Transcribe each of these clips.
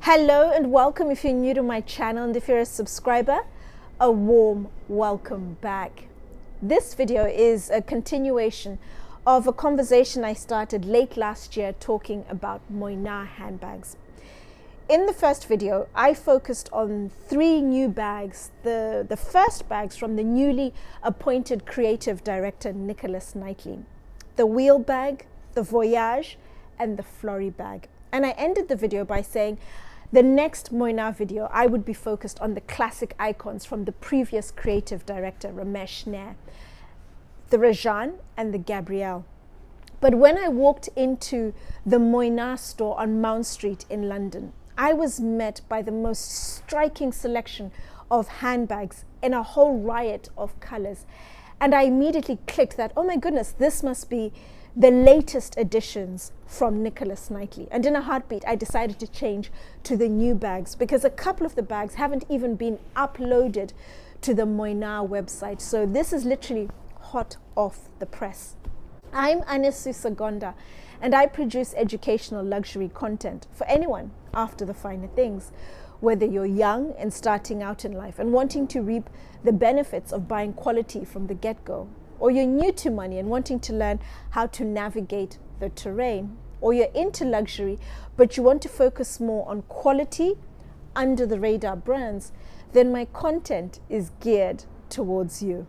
Hello and welcome if you're new to my channel, and if you're a subscriber, a warm welcome back. This video is a continuation of a conversation I started late last year talking about Moynat handbags. In the first video, I focused on three new bags, the first bags from the newly appointed creative director Nicholas Knightley, the wheel bag, the voyage, and the Flori bag. And I ended the video by saying the next Moynat video, I would be focused on the classic icons from the previous creative director, Ramesh Nair, the Rajan and the Gabrielle. But when I walked into the Moynat store on Mount Street in London, I was met by the most striking selection of handbags in a whole riot of colors. And I immediately clicked that, oh my goodness, this must be the latest additions from Nicholas Knightley. And in a heartbeat, I decided to change to the new bags because a couple of the bags haven't even been uploaded to the Moynat website. So this is literally hot off the press. I'm Anesu Sagonda, and I produce educational luxury content for anyone after the finer things. Whether you're young and starting out in life and wanting to reap the benefits of buying quality from the get-go, or you're new to money and wanting to learn how to navigate the terrain, or you're into luxury but you want to focus more on quality under the radar brands, then my content is geared towards you.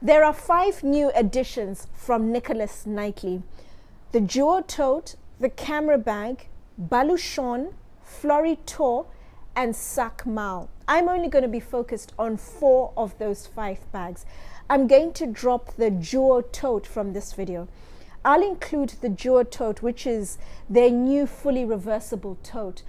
There are 5 new additions from Nicholas Knightley: the Duo Tote, the Camera Bag, Baluchon, Flori Tour, and Sac Malle. I'm only going to be focused on 4 of those 5 bags. I'm going to drop the Duo Tote from this video. I'll include the Duo Tote, which is their new fully reversible tote,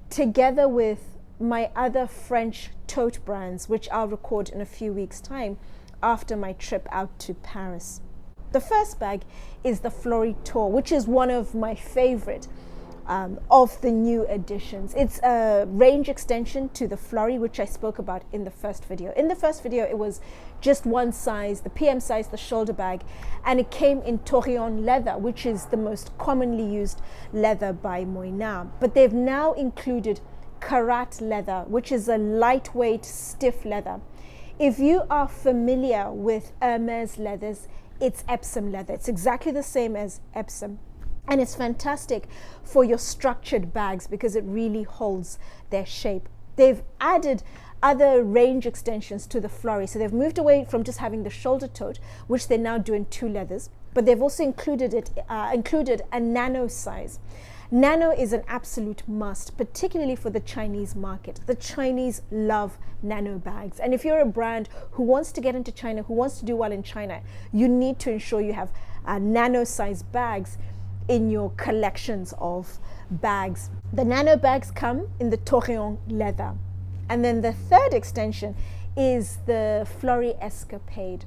together with my other French tote brands, which I'll record in a few weeks' time after my trip out to Paris. The first bag is the Flori Tour, which is one of my favorite of the new additions. It's a range extension to the Flori, which I spoke about in the first video. In the first video, it was just one size, the PM size, the shoulder bag, and it came in Torillon leather, which is the most commonly used leather by Moynat. But they've now included Karat leather, which is a lightweight, stiff leather. If you are familiar with Hermes leathers, it's Epsom leather. It's exactly the same as Epsom. And it's fantastic for your structured bags because it really holds their shape. They've added other range extensions to the Flori. So they've moved away from just having the shoulder tote, which they now do in 2 leathers, but they've also included a nano size. Nano is an absolute must, particularly for the Chinese market. The Chinese love nano bags. And if you're a brand who wants to get into China, who wants to do well in China, you need to ensure you have nano size bags in your collections of bags. The nano bags come in the Torillon leather. And then the third extension is the Flori Escapade.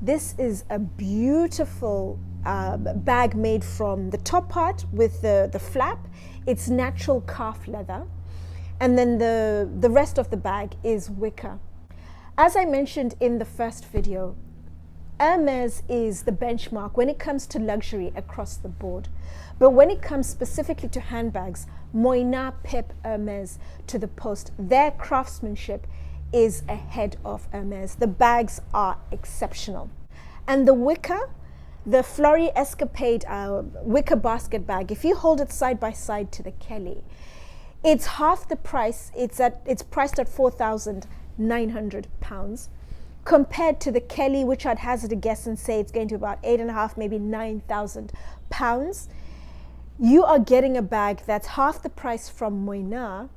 This is a beautiful bag made from the top part with the flap. It's natural calf leather. And then the rest of the bag is wicker. As I mentioned in the first video, Hermes is the benchmark when it comes to luxury across the board. But when it comes specifically to handbags, Moynat pep Hermes to the post. Their craftsmanship is ahead of Hermes. The bags are exceptional. And the wicker, the Flori Escapade wicker basket bag, if you hold it side by side to the Kelly, it's half the price. It's priced at £4,900 compared to the Kelly, which I'd hazard a guess and say it's going to about £8,500, maybe £9,000. You are getting a bag that's half the price from Moynat,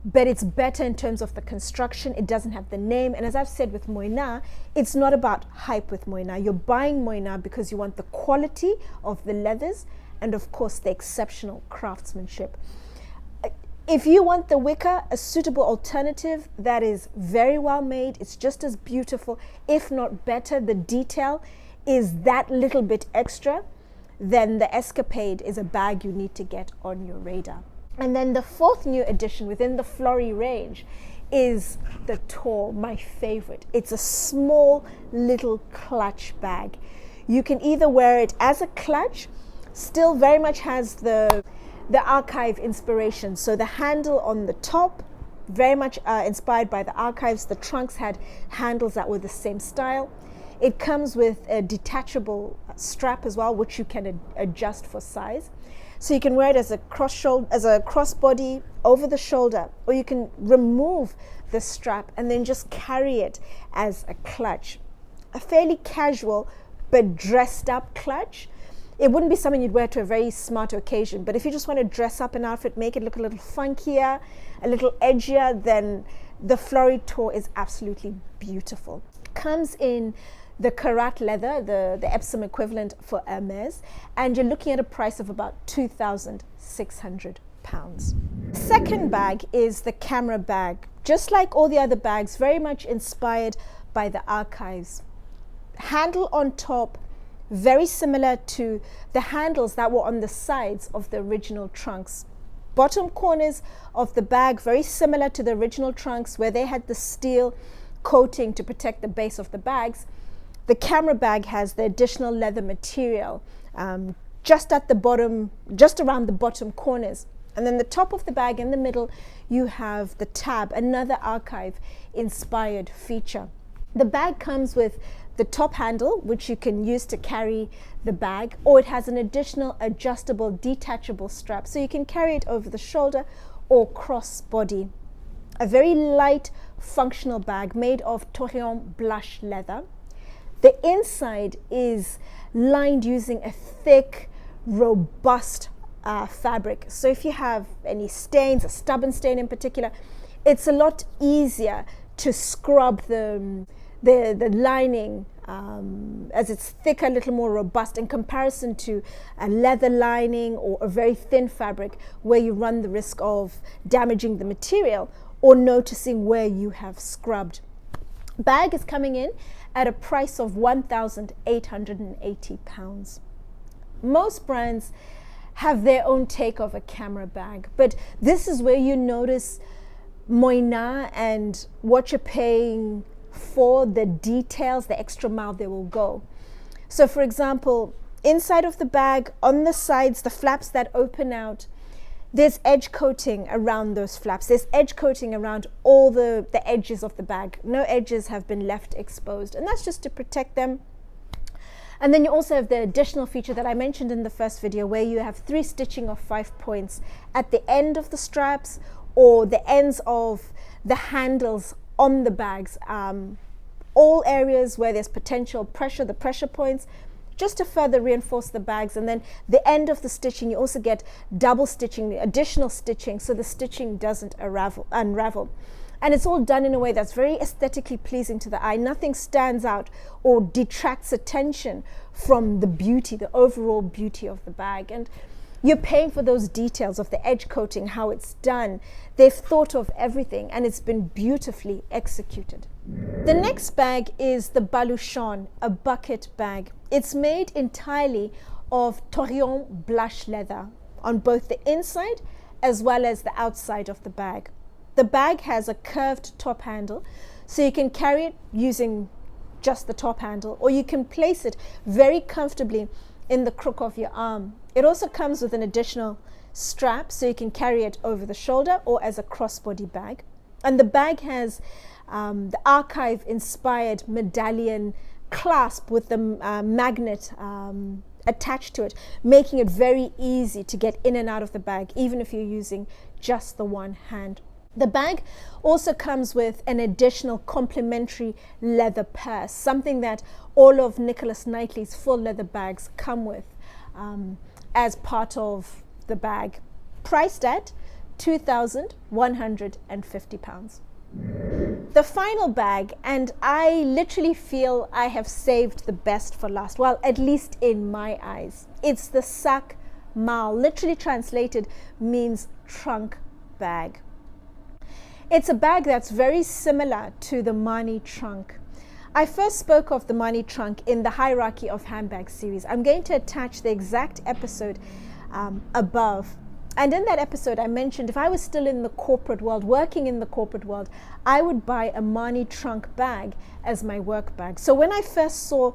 but it's better in terms of the construction. It doesn't have the name. And as I've said with Moynat, it's not about hype with Moynat. You're buying Moynat because you want the quality of the leathers and, of course, the exceptional craftsmanship. If you want the wicker, a suitable alternative that is very well made, it's just as beautiful, if not better, the detail is that little bit extra, then the Escapade is a bag you need to get on your radar. And then the 4th new addition within the Flori range is the Tour, my favorite. It's a small little clutch bag. You can either wear it as a clutch, still very much has the archive inspiration. So the handle on the top, very much inspired by the archives. The trunks had handles that were the same style. It comes with a detachable strap as well, which you can adjust for size. So you can wear it as a crossbody over the shoulder, or you can remove the strap and then just carry it as a clutch. A fairly casual but dressed up clutch. It wouldn't be something you'd wear to a very smart occasion, but if you just want to dress up an outfit, make it look a little funkier, a little edgier, then the Flori Tour is absolutely beautiful. Comes in the Karat leather, the Epsom equivalent for Hermes, and you're looking at a price of about £2,600. Second bag is the camera bag. Just like all the other bags, very much inspired by the archives. Handle on top, very similar to the handles that were on the sides of the original trunks. Bottom corners of the bag, very similar to the original trunks where they had the steel coating to protect the base of the bags. The camera bag has the additional leather material just at the bottom, just around the bottom corners. And then the top of the bag in the middle, you have the tab, another archive inspired feature. The bag comes with the top handle, which you can use to carry the bag, or it has an additional adjustable detachable strap, so you can carry it over the shoulder or cross body. A very light functional bag made of Torillon blush leather. The inside is lined using a thick, robust fabric. So if you have any stains, a stubborn stain in particular, it's a lot easier to scrub the lining as it's thicker, a little more robust in comparison to a leather lining or a very thin fabric where you run the risk of damaging the material or noticing where you have scrubbed. Bag is coming in at a price of £1,880. Most brands have their own take of a camera bag, but this is where you notice Moynat and what you're paying for, the details, the extra mile they will go. So for example, inside of the bag, on the sides, the flaps that open out, there's edge coating around those flaps. There's edge coating around all the edges of the bag. No edges have been left exposed, and that's just to protect them. And then you also have the additional feature that I mentioned in the first video, where you have 3 stitching of 5 points at the end of the straps or the ends of the handles on the bags. All areas where there's potential pressure, the pressure points, just to further reinforce the bags. And then the end of the stitching, you also get double stitching, additional stitching, so the stitching doesn't unravel. And it's all done in a way that's very aesthetically pleasing to the eye. Nothing stands out or detracts attention from the beauty, the overall beauty of the bag. And you're paying for those details of the edge coating, how it's done. They've thought of everything, and it's been beautifully executed. The next bag is the Baluchon, a bucket bag. It's made entirely of Torillon blush leather on both the inside as well as the outside of the bag. The bag has a curved top handle, so you can carry it using just the top handle, or you can place it very comfortably in the crook of your arm. It also comes with an additional strap, so you can carry it over the shoulder or as a crossbody bag. And the bag has the archive inspired medallion clasp with the magnet attached to it, making it very easy to get in and out of the bag, even if you're using just the one hand. The bag also comes with an additional complimentary leather purse, something that all of Nicholas Knightley's full leather bags come with as part of the bag, priced at £2,150. The final bag, and I literally feel I have saved the best for last, well, at least in my eyes. It's the Sac Malle, literally translated means trunk bag. It's a bag that's very similar to the Mani trunk. I first spoke of the Mani trunk in the Hierarchy of Handbags series. I'm going to attach the exact episode above. And in that episode, I mentioned if I was still in the corporate world, working in the corporate world, I would buy a Mani trunk bag as my work bag. So when I first saw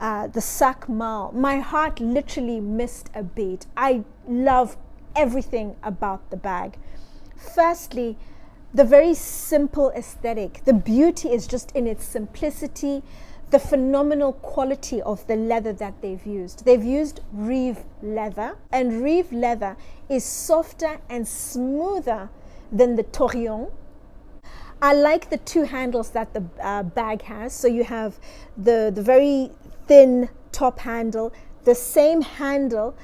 the Sac Malle, my heart literally missed a beat. I love everything about the bag. Firstly, the very simple aesthetic. The beauty is just in its simplicity, the phenomenal quality of the leather that they've used. They've used Reeve leather, and Reeve leather is softer and smoother than the Torillon. I like the two handles that the bag has. So you have the very thin top handle, the same handle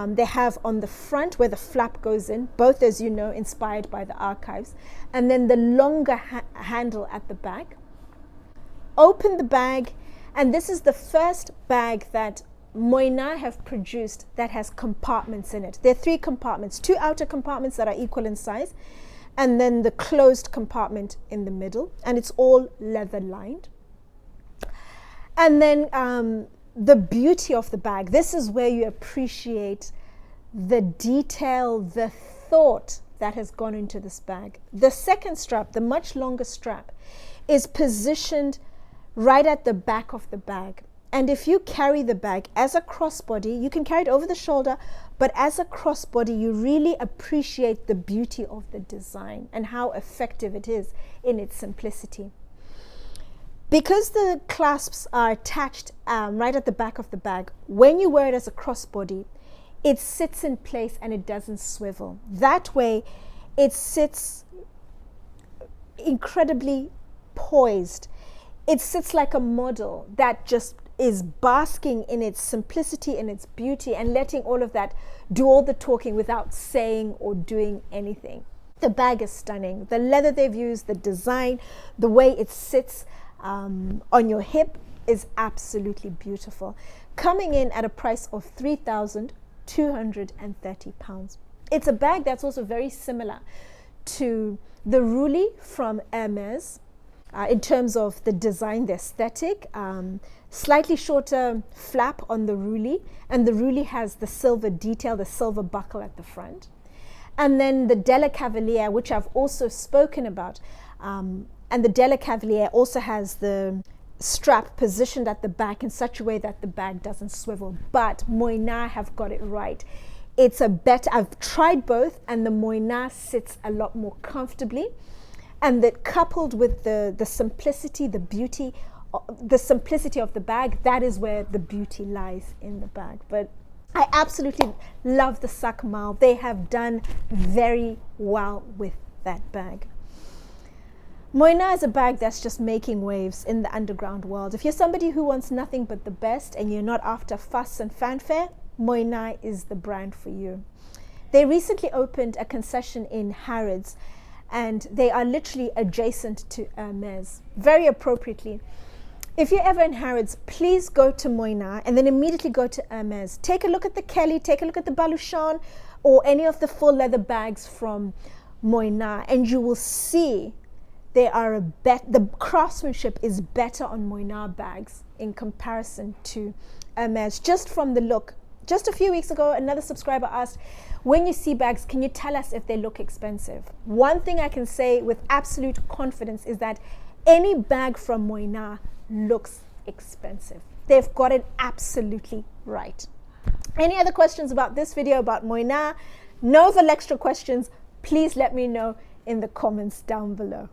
they have on the front where the flap goes in, both, as you know, inspired by the archives, and then the longer handle at the back. Open the bag, and this is the first bag that Moynat have produced that has compartments in it. There are 3 compartments, 2 outer compartments that are equal in size, and then the closed compartment in the middle, and it's all leather lined. And then the beauty of the bag, this is where you appreciate the detail, the thought that has gone into this bag. The second strap, the much longer strap, is positioned right at the back of the bag. And if you carry the bag as a crossbody, you can carry it over the shoulder, but as a crossbody, you really appreciate the beauty of the design and how effective it is in its simplicity. Because the clasps are attached right at the back of the bag, when you wear it as a crossbody, it sits in place and it doesn't swivel. That way, it sits incredibly poised. It sits like a model that just is basking in its simplicity, in its beauty, and letting all of that do all the talking without saying or doing anything. The bag is stunning. The leather they've used, the design, the way it sits on your hip is absolutely beautiful. Coming in at a price of £3,230. It's a bag that's also very similar to the Roulis from Hermes in terms of the design, the aesthetic. Slightly shorter flap on the Roulis, and the Roulis has the silver detail, the silver buckle at the front. And then the Della Cavalier, which I've also spoken about, and the Della Cavalier also has the strap positioned at the back in such a way that the bag doesn't swivel. But Moynat have got it right. It's a better, I've tried both, and the Moynat sits a lot more comfortably. And that, coupled with the simplicity, the beauty, the simplicity of the bag, that is where the beauty lies in the bag. But I absolutely love the Sac Malle. They have done very well with that bag. Moynat is a bag that's just making waves in the underground world. If you're somebody who wants nothing but the best and you're not after fuss and fanfare, Moynat is the brand for you. They recently opened a concession in Harrods, and they are literally adjacent to Hermes, very appropriately. If you're ever in Harrods, please go to Moynat and then immediately go to Hermes. Take a look at the Kelly, take a look at the Baluchon, or any of the full leather bags from Moynat, and you will see they are the craftsmanship is better on Moynat bags in comparison to Hermes, just from the look. Just a few weeks ago, another subscriber asked, when you see bags, can you tell us if they look expensive? One thing I can say with absolute confidence is that any bag from Moynat looks expensive. They've got it absolutely right. Any other questions about this video, about Moynat? No other extra questions, please let me know in the comments down below.